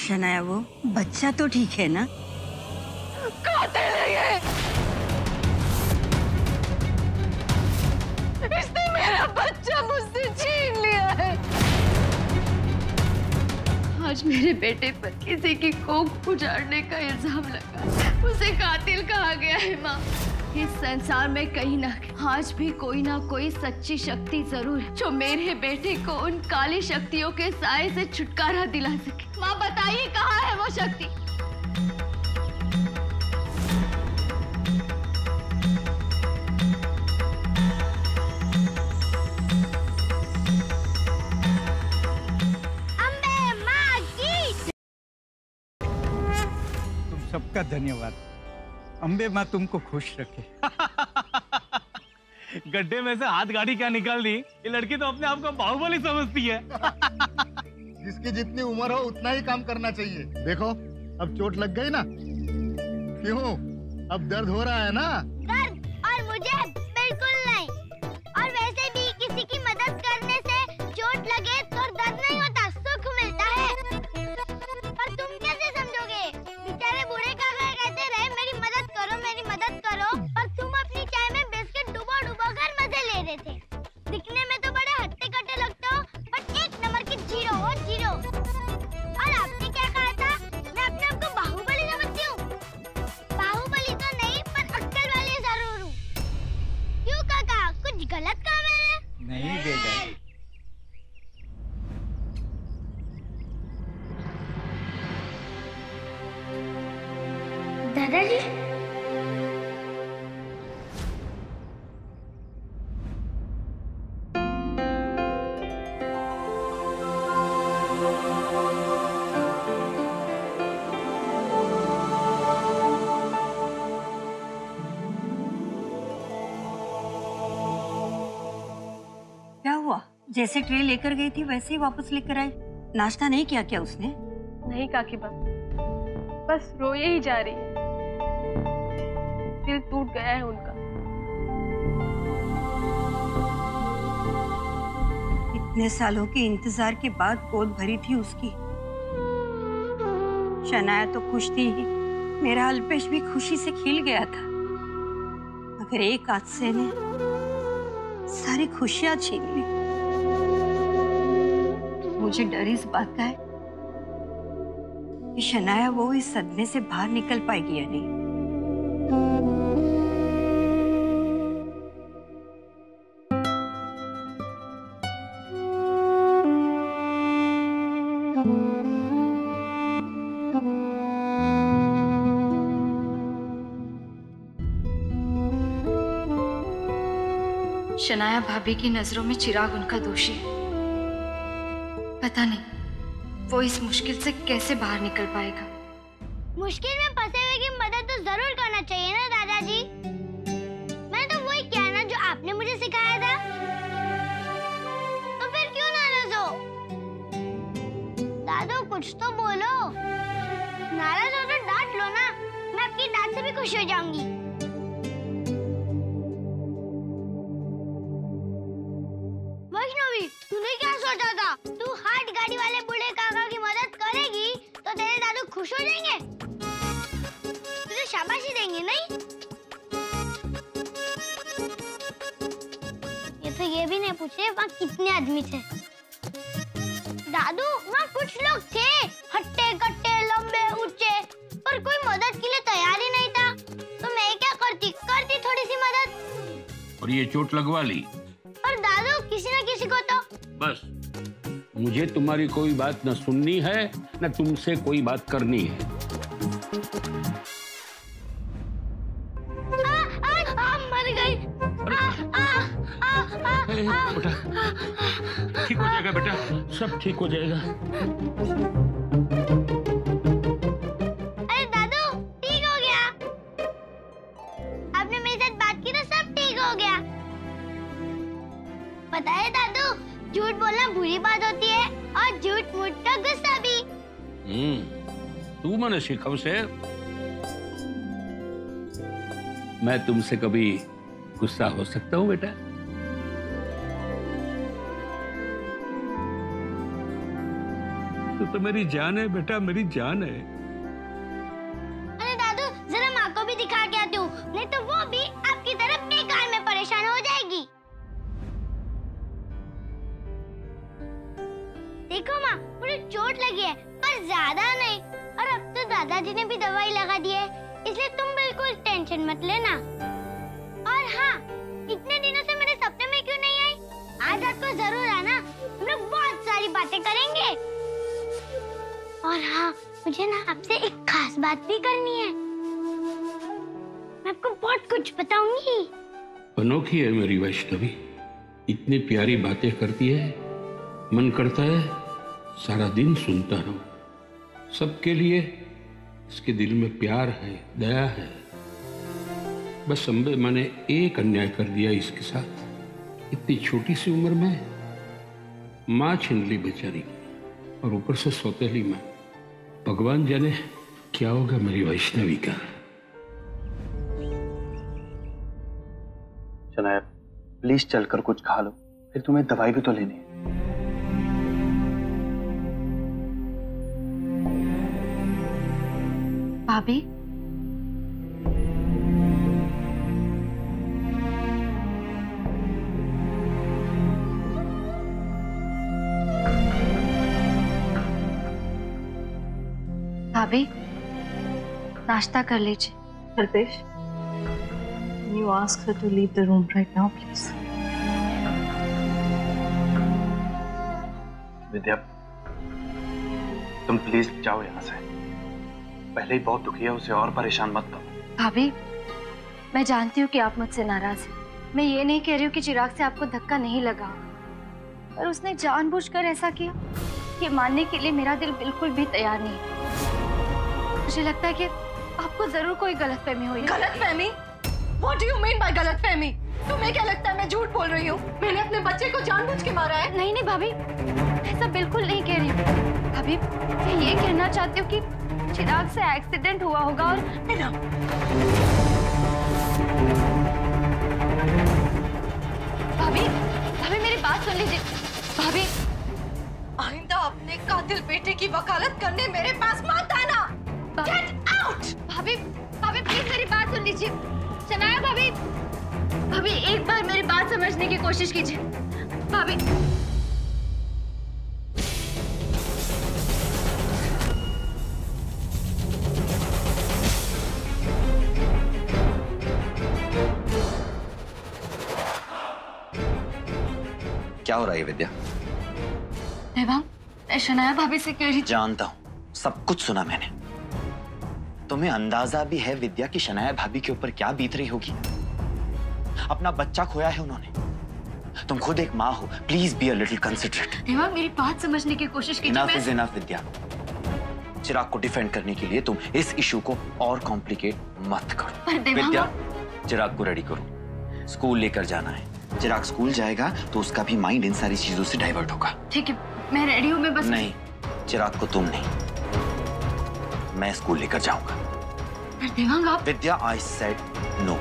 शनाया, वो बच्चा तो ठीक है ना? कातिल है ये। इसने मेरा बच्चा मुझसे छीन लिया है। आज मेरे बेटे पर किसी की कोख उजाड़ने का इल्जाम लगा, उसे कातिल कहा गया है। माँ, इस संसार में कहीं ना आज भी कोई ना कोई सच्ची शक्ति जरूर है जो मेरे बेटे को उन काली शक्तियों के साए से छुटकारा दिला सके। माँ बताइए, कहाँ है वो शक्ति? सबका धन्यवाद। अम्बे माँ तुमको खुश रखे। गड्ढे में से हाथ गाड़ी क्या निकाल दी, ये लड़की तो अपने आप को बाहुबली समझती है। जिसकी जितनी उम्र हो उतना ही काम करना चाहिए। देखो अब चोट लग गई ना, क्यों? अब दर्द हो रहा है ना? दर्द और मुझे बिल्कुल नहीं। और वैसे भी किसी की मदद करने से चोट लगे तो दर्द नहीं होता, सुख मिलता है। पर तुम कैसे समझोगे? बेचारे बूढ़े काका कहते रहे मेरी मदद करो, और तुम अपनी चाय में बिस्किट डुबो कर मजे ले रहे थे। दिखने में तो बड़े हट्टे-कट्टे लगते हो, पर एक नंबर की जीरो हो, जीरो। और आपने क्या कहा था? मैं अपने आप को बाहुबली समझती हूँ। बाहुबली तो नहीं, पर अक्कल वाली जरूर हूँ। क्यों काका, कुछ गलत कहा मैंने? नहीं बेटा। दादाजी, क्या हुआ? जैसे ट्रे लेकर गई थी वैसे ही वापस लेकर आई। नाश्ता नहीं किया क्या उसने? नहीं काकी बस रोए ही जा रही है। दिल टूट गया है उनका। इतने सालों के इंतजार के बाद गोद भरी थी उसकी। शनाया तो खुश थी ही, मेरा अल्पेश भी खुशी से खिल गया था। मगर एक हादसे ने सारी खुशियां छीन ली। मुझे डर इस बात का है कि शनाया वो इस सदमे से बाहर निकल पाएगी या नहीं। शनाया भाभी की नजरों में चिराग उनका दोषी है। पता नहीं वो इस मुश्किल से कैसे बाहर निकल पाएगा। मुश्किल में फंसे हुए की मदद तो जरूर करना चाहिए ना दादाजी। मैंने तो वही किया ना जो आपने मुझे सिखाया था। तो फिर क्यों नाराज हो? दादू कुछ तो बोलो। नाराज हो तो डांट लो ना, मैं आपकी डांट से भी खुश हो जाऊंगी। वैष्णवी, तूने क्या सोचा था? तू हाथ गाड़ी वाले बूढ़े काका की मदद करेगी तो तेरे दादू खुश हो जाएंगे, तुझे शाबाशी देंगे नहीं? ये तो ये भी नहीं पूछे वहाँ कितने आदमी थे। दादू, वहाँ कुछ लोग थे, हट्टे कट्टे लंबे ऊंचे, पर कोई मदद के लिए तैयार ही नहीं था। तो मैं क्या करती थोड़ी सी मदद। और ये चोट लगवा ली। पर दादू, किसी न किसी को तो। बस, मुझे तुम्हारी कोई बात न सुननी है न तुमसे कोई बात करनी है। मर गई। बेटा, ठीक हो जाएगा बेटा, सब ठीक हो जाएगा। अरे दादू, ठीक हो गया। आपने मेरे साथ बात की तो सब ठीक हो गया। पता है दादू, झूठ बोलना बुरी बात होती है और झूठ मूठ का गुस्सा भी। तू मने शिखव से मैं तुमसे कभी गुस्सा हो सकता हूँ बेटा? तो मेरी जान है बेटा, मेरी जान है। अरे दादू, जरा माँ को भी दिखा के आती हूँ, नहीं तो वो भी आपकी तरह बेकार में परेशान हो जाएगी। देखो माँ, मुझे चोट लगी है पर ज्यादा नहीं, और अब तो दादाजी ने भी दवाई लगा दी है, इसलिए तुम बिल्कुल टेंशन मत लेना। और हाँ, इतने दिनों से मेरे सपने में क्यों नहीं आई? आज रात को जरूर आना, हम लोग बहुत सारी बातें करेंगे। और हाँ, मुझे ना आपसे एक खास बात भी करनी है, मैं आपको बहुत कुछ बताऊंगी। अनोखी है मेरी वैष्णवी, इतनी प्यारी बातें करती है, मन करता है सारा दिन सुनता रहूं। सबके लिए इसके दिल में प्यार है, दया है। बस अम्बे माँ ने एक अन्याय कर दिया इसके साथ। इतनी छोटी सी उम्र में माँ छीन ली बेचारी, और ऊपर से सौतेली माँ। भगवान जाने क्या होगा मेरी वैष्णवी का। शनाया, प्लीज चलकर कुछ खा लो, फिर तुम्हें दवाई भी तो लेनी है। भाभी, भाभी नाश्ता कर लीजिए। Alpesh, you ask her to leave the room right now, please. विद्या, तुम प्लीज जाओ यहाँ से। पहले ही बहुत दुखी है, उसे और परेशान मत करो। भाभी, मैं जानती हूँ कि आप मुझसे नाराज हैं। मैं ये नहीं कह रही हूँ कि चिराग से आपको धक्का नहीं लगा, पर उसने जानबूझकर ऐसा किया। ये मानने के लिए मेरा दिल बिल्कुल भी तैयार नहीं है। मुझे लगता है कि आपको जरूर कोई गलतफहमी हुई है। गलतफहमी? What do you mean by गलतफहमी? तुम्हें क्या लगता है मैं झूठ बोल रही हूँ? मैंने अपने बच्चे को जानबूझ के मारा है? नहीं नहीं भाभी, ऐसा बिल्कुल नहीं कह रही हूँ। भाभी, मैं ये कहना चाहती हूँ कि चिराग से एक्सीडेंट हुआ होगा और भाभी, भाभी मेरी बात सुन लीजिए। भाभी, आइंदा अपने कातिल बेटे की वकालत करने मेरे पास मत आना। Get out! भाभी, भाभी प्लीज मेरी बात सुन लीजिए। शनाया भाभी, भाभी एक बार मेरी बात समझने की कोशिश कीजिए। भाभी, क्या हो रहा है विद्या? देवांग, मैं शनाया भाभी से कह रही थी। जानता हूँ, सब कुछ सुना मैंने। तुम्हें अंदाजा भी है विद्या की शनाया भाभी के ऊपर क्या बीत रही होगी। अपना बच्चा खोया है उन्होंने। तुम खुद एक माँ हो, please be a little considerate. Devang, मेरी बात समझने की कोशिश कीजिए। इनफ इज इनफ विद्या। चिराग को डिफेंड करने के लिए तुम इस इशू को और कॉम्प्लिकेट मत करो। विद्या, चिराग को रेडी करो, स्कूल लेकर जाना है। चिराग स्कूल जाएगा तो उसका भी माइंड इन सारी चीजों से डाइवर्ट होगा। ठीक है, मैं रेडी हूँ। मैं बस नहीं, चिराग को तुम नहीं, मैं स्कूल लेकर जाऊंगा। पर देवांग आप। विद्या, आई सेड नो।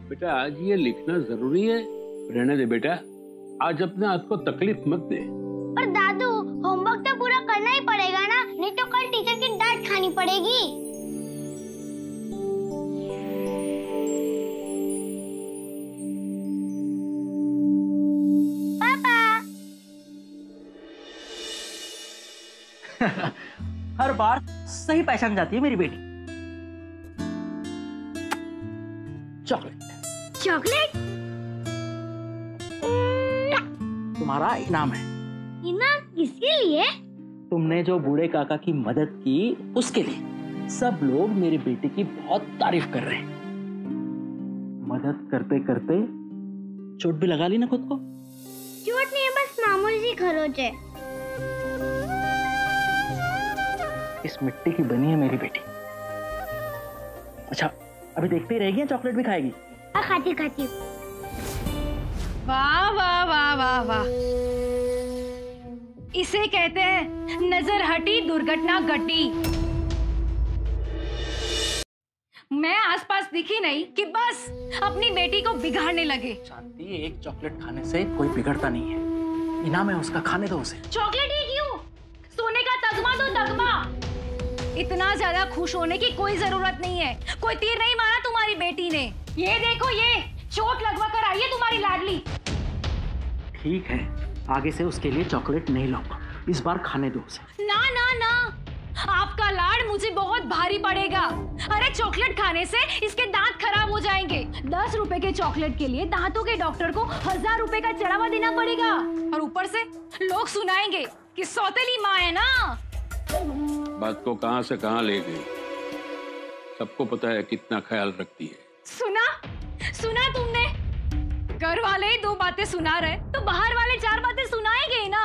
बेटा, आज ये लिखना जरूरी है? रहने दे बेटा, आज अपने हाथ को तकलीफ मत दे। पर दादू, होमवर्क तो पूरा करना ही पड़ेगा ना, नहीं तो कल टीचर की डांट खानी पड़ेगी। पापा। हर बार सही पहचान जाती है मेरी बेटी। चॉकलेट। चॉकलेट? तुम्हारा इनाम है। इनाम किसके लिए? तुमने जो बूढ़े काका की मदद की उसके लिए। सब लोग मेरी बेटी की बहुत तारीफ कर रहे हैं। मदद करते करते चोट भी लगा ली ना खुद को? चोट नहीं है, बस मामूली सी खरोच है। इस मिट्टी की बनी है मेरी बेटी, अच्छा, अभी देखते ही रहेगी या चॉकलेट भी खाएगी? खाती खाती। वाह वाह वाह वाह वाह, इसे कहते हैं नजर हटी दुर्घटना घटी। मैं आसपास दिखी नहीं कि बस अपनी बेटी को बिगाड़ने लगे। शांति, एक चॉकलेट खाने से कोई बिगड़ता नहीं है, इनाम है उसका, खाने दो उसे। चॉकलेट ही क्यों, सोने का तगमा दो तगमा। इतना ज्यादा खुश होने की कोई जरूरत नहीं है, कोई तीर नहीं मारा तुम्हारी बेटी ने। ये देखो, ये चोट लगवा कर आई है तुम्हारी लाडली। ठीक है, आगे से उसके लिए चॉकलेट नहीं लाऊंगा, इस बार खाने दो उसे। ना ना ना, आपका लाड मुझे बहुत भारी पड़ेगा। अरे चॉकलेट खाने से इसके दांत खराब हो जाएंगे। 10 रुपए के चॉकलेट के लिए दांतों के डॉक्टर को 1000 रुपए का चढ़ावा देना पड़ेगा, और ऊपर से लोग सुनाएंगे कि सौतेली माँ है ना। बात को कहां से कहां ले गई, सबको पता है कितना ख्याल रखती है। सुना सुना तुमने, घर वाले ही 2 बातें सुना रहे तो बाहर वाले 4 बातें सुनाएंगे ही ना।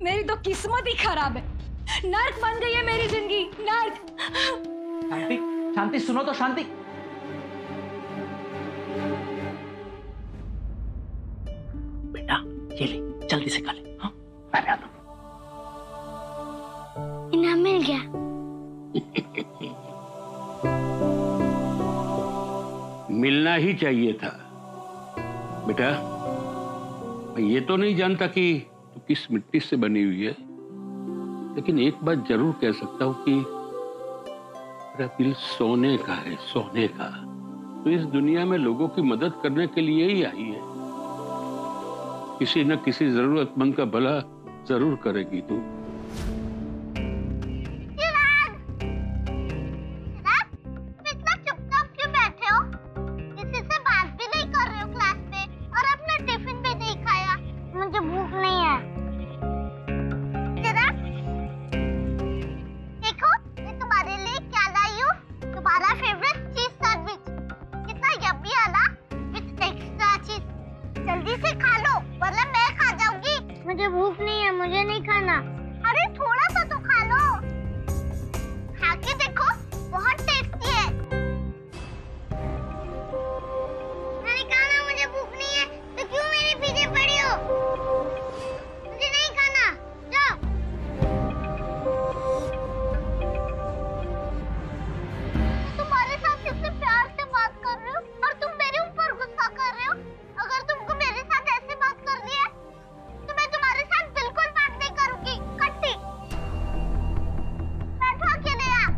मेरी तो किस्मत ही खराब है, नर्क बन गई है मेरी जिंदगी, नर्क। शांति, शांति सुनो तो शांति। बेटा ये ले, जल्दी से खा ले। हाँ, मैं आता हूँ। इनाम मिल गया। मिलना ही चाहिए था बेटा। मैं ये तो नहीं जानता कि तू किस मिट्टी से बनी हुई है, लेकिन एक बात जरूर कह सकता हूं कि मेरा दिल सोने का है, सोने का। तो इस दुनिया में लोगों की मदद करने के लिए ही आई है। किसी न किसी जरूरतमंद का भला जरूर करेगी तू। मुझे भूख नहीं है, मुझे नहीं खाना। अरे थोड़ा सा तो खा लो, खा के देखो, बहुत टेस्टी है। मैंने कहा ना मुझे भूख नहीं है, तो क्यों मेरे पीछे पड़ी हो? मुझे नहीं खाना, जाओ। तुम्हारे साथ कितने प्यार से बात कर रही हूँ और तुम मेरे ऊपर गुस्सा कर रहे हो। अगर तुमको मेरे साथ ऐसे बात करनी है तो मैं तुम्हारे साथ बिल्कुल बात नहीं करूंगी। कट्टी, बैठो अकेले यहाँ।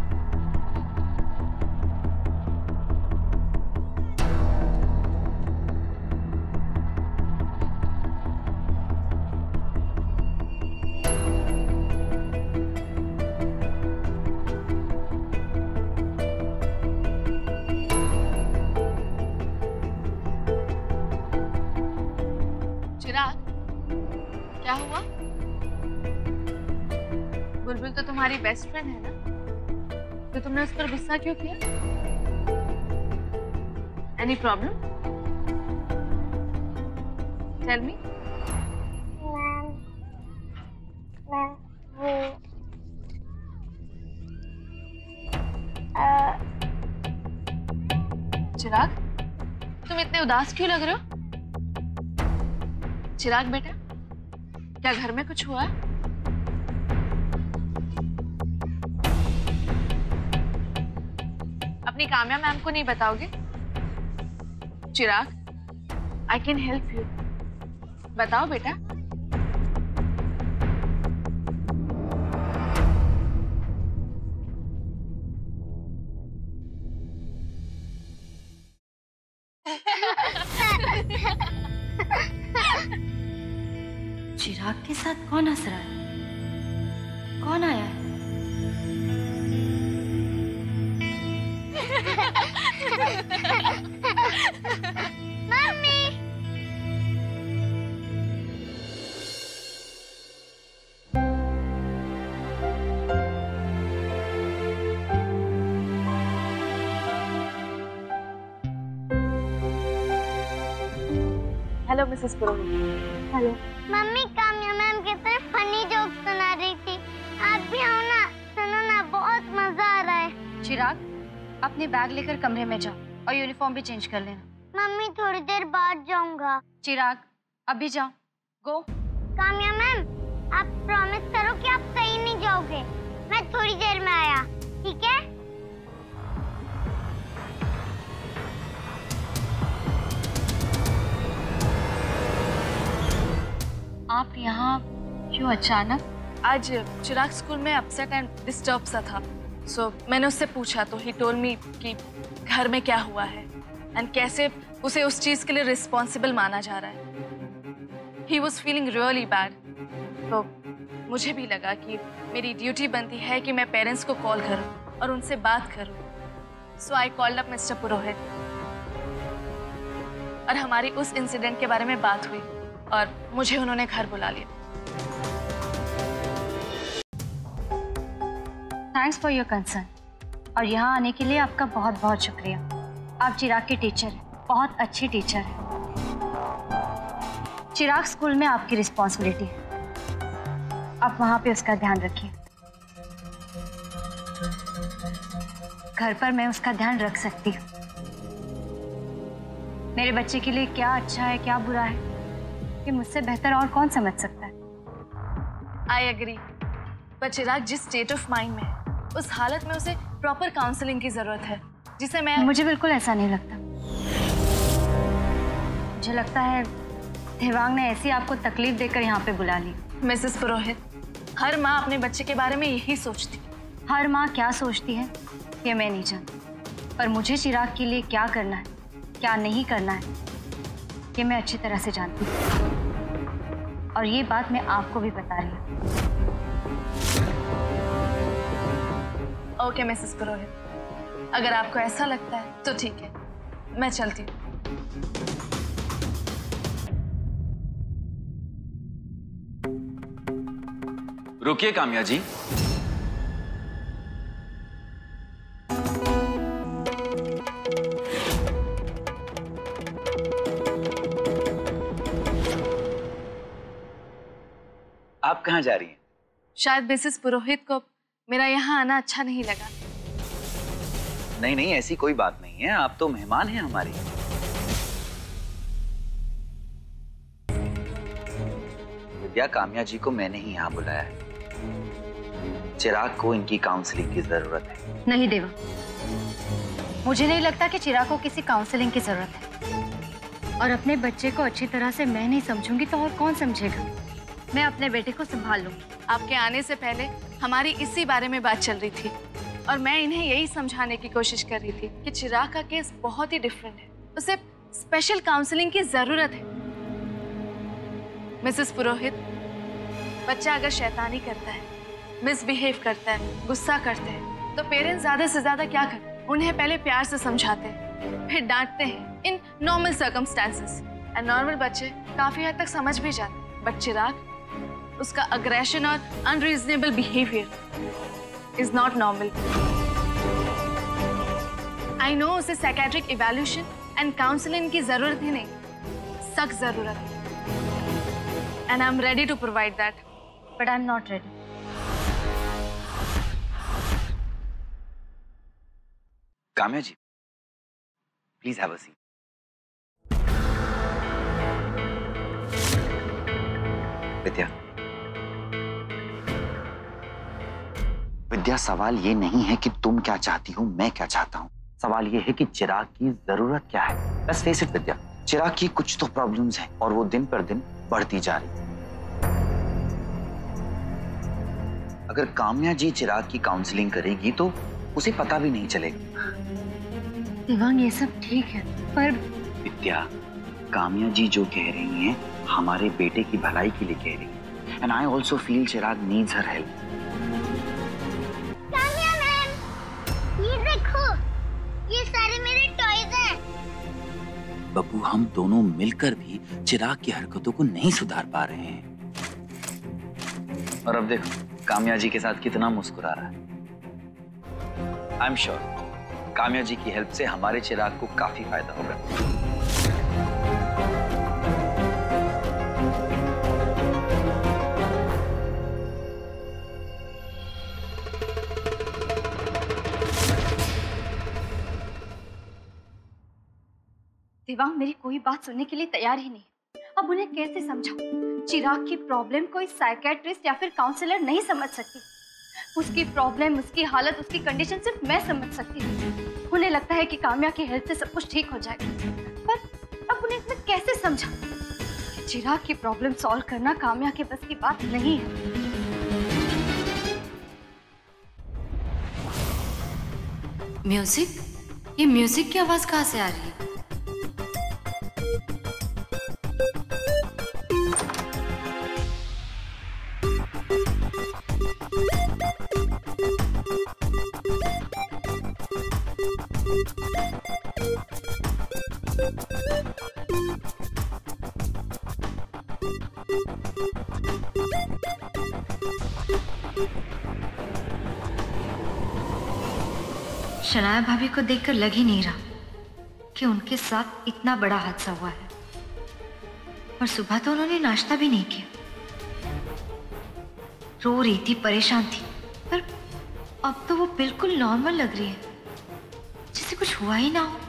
चिराग, क्या हुआ? बुलबुल तो तुम्हारी बेस्ट फ्रेंड है ना, तो तुमने उस पर गुस्सा क्यों किया? Any problem? Tell me. Chirag, तुम इतने उदास क्यों लग रहे हो? चिराग बेटा, क्या घर में कुछ हुआ? अपनी काम्या मैम को नहीं बताओगे? चिराग, आई कैन हेल्प यू, बताओ बेटा। चिराग के साथ कौन हंस रहा है? कौन आया है? मम्मी। हेलो मिसेस पुरोहित। हेलो मम्मी, काम्या मैम कितने फनी जोक सुना रही थी। आप भी आओ ना, सुनो ना, बहुत मजा आ रहा है। चिराग, अपने बैग लेकर कमरे में जाओ और यूनिफॉर्म भी चेंज कर लेना। मम्मी थोड़ी देर बाद जाऊंगा। चिराग अभी जाओ, गो। काम्या मैम, आप प्रॉमिस करो कि आप कहीं नहीं जाओगे। मैं थोड़ी देर में आया, ठीक है? आप यहाँ क्यों अचानक? आज चिराग स्कूल में अपसेट एंड डिस्टर्ब सा था, सो मैंने उससे पूछा तो ही टोल्ड मी कि घर में क्या हुआ है एंड कैसे उसे उस चीज के लिए रिस्पॉन्सिबल माना जा रहा है। He was feeling really bad. तो मुझे भी लगा कि मेरी ड्यूटी बनती है कि मैं पेरेंट्स को कॉल करूं और उनसे बात करूं। सो आई कॉल्ड अप मिस्टर पुरोहित और हमारी उस इंसिडेंट के बारे में बात हुई और मुझे उन्होंने घर बुला लिया। थैंक्स फॉर योर कंसर्न और यहाँ आने के लिए आपका बहुत बहुत शुक्रिया। आप चिराग के टीचर हैं, बहुत अच्छी टीचर हैं। चिराग स्कूल में आपकी रिस्पॉन्सिबिलिटी है, आप वहाँ पे उसका ध्यान रखिए। घर पर मैं उसका ध्यान रख सकती हूँ। मेरे बच्चे के लिए क्या अच्छा है क्या बुरा है ये मुझसे बेहतर और कौन समझ सकता है। आई एग्री, पर चिराग जिस स्टेट ऑफ माइंड में है उस हालत में उसे प्रॉपर काउंसलिंग की जरूरत है, जिसे मैं। मुझे बिल्कुल ऐसा नहीं लगता। मुझे लगता है देवांग ने ऐसी आपको तकलीफ देकर यहाँ पे बुला ली। मिसेस पुरोहित, हर माँ अपने बच्चे के बारे में यही सोचती है। हर माँ क्या सोचती है ये मैं नहीं जानती, पर मुझे चिराग के लिए क्या करना है क्या नहीं करना है ये मैं अच्छी तरह से जानती हूँ और ये बात मैं आपको भी बता रही हूँ। ओके मिसेस पुरोहित, अगर आपको ऐसा लगता है तो ठीक है, मैं चलती हूँ। रुकिए काम्या जी। आप कहाँ जा रही हैं? शायद मिसेस पुरोहित को मेरा यहाँ आना अच्छा नहीं लगा। नहीं नहीं, ऐसी कोई बात नहीं है, आप तो मेहमान हैं हमारे। विद्या, काम्या जी को मैंने ही यहाँ बुलाया है। चिराग को इनकी काउंसलिंग की जरूरत है। नहीं देवा, मुझे नहीं लगता कि चिराग को किसी काउंसलिंग की जरूरत है और अपने बच्चे को अच्छी तरह से मैं नहीं समझूंगी तो और कौन समझेगा। मैं अपने बेटे को संभाल लूंगी। आपके आने से पहले हमारी इसी बारे में बात चल रही थी और मैं इन्हें यही समझाने की कोशिश कर रही थी कि चिराग का केस बहुत ही डिफरेंट है, उसे स्पेशल काउंसलिंग की जरूरत है। मिसेस पुरोहित, बच्चा अगर शैतानी करता है, मिसबिहेव करता है, गुस्सा करते हैं तो पेरेंट्स ज्यादा से ज्यादा क्या करते हैं? उन्हें पहले प्यार से समझाते हैं, फिर डांटते हैं in normal circumstances and normal बच्चे काफी हद तक समझ भी जाते हैं। बट चिराग, उसका अग्रेशन और unreasonable behaviour is not normal. I know उसे साइकेट्रिक इवैल्यूएशन एंड काउंसलिंग की जरूरत ही नहीं, सख्त जरूरत है। And I am ready to provide that, but I am not ready. Kamya ji, please have a seat. Vidya, Vidya, सवाल ये नहीं है कि तुम क्या चाहती हो मैं क्या चाहता हूँ। सवाल ये है कि चिराग की जरूरत क्या है। लेट्स फेस इट विद्या, चिराग की कुछ तो प्रॉब्लम्स हैं और वो दिन पर दिन बढ़ती जा रही है। अगर काम्या जी चिराग की काउंसलिंग करेगी तो उसे पता भी नहीं चलेगा। देवांग, ये सब ठीक है पर विद्या, काम्या जी जो कह रही हैं हमारे बेटे की भलाई के लिए कह रही हैं। And I also feel Chirag needs her help. Kamya ma'am, ये देखो, ये सारे मेरे टॉयज हैं। बब्बू, हम दोनों मिलकर भी चिराग की हरकतों को नहीं सुधार पा रहे हैं। और अब देखो काम्या जी के साथ कितना मुस्कुरा रहा है। आई एम श्योर काम्या जी की हेल्प से हमारे चिराग को काफी फायदा होगा। देवांग मेरी कोई बात सुनने के लिए तैयार ही नहीं। अब उन्हें कैसे समझाऊं? चिराग की प्रॉब्लम कोई साइकेट्रिस्ट या फिर काउंसलर नहीं समझ सकती। उसकी प्रॉब्लम, उसकी हालत, उसकी कंडीशन सिर्फ मैं समझ सकती हूँ। उन्हें लगता है कि काम्या की हेल्थ से सब कुछ ठीक हो जाएगा, पर अब उन्हें इसमें कैसे समझाऊं कि चिराग की प्रॉब्लम सॉल्व करना काम्या के बस की बात नहीं है। म्यूजिक? ये म्यूजिक की आवाज कहाँ से आ रही है? शनाया भाभी को देखकर लग ही नहीं रहा कि उनके साथ इतना बड़ा हादसा हुआ है। और सुबह तो उन्होंने नाश्ता भी नहीं किया। रो रही थी, परेशान थी, पर अब तो वो बिल्कुल नॉर्मल लग रही है, जैसे कुछ हुआ ही ना हो।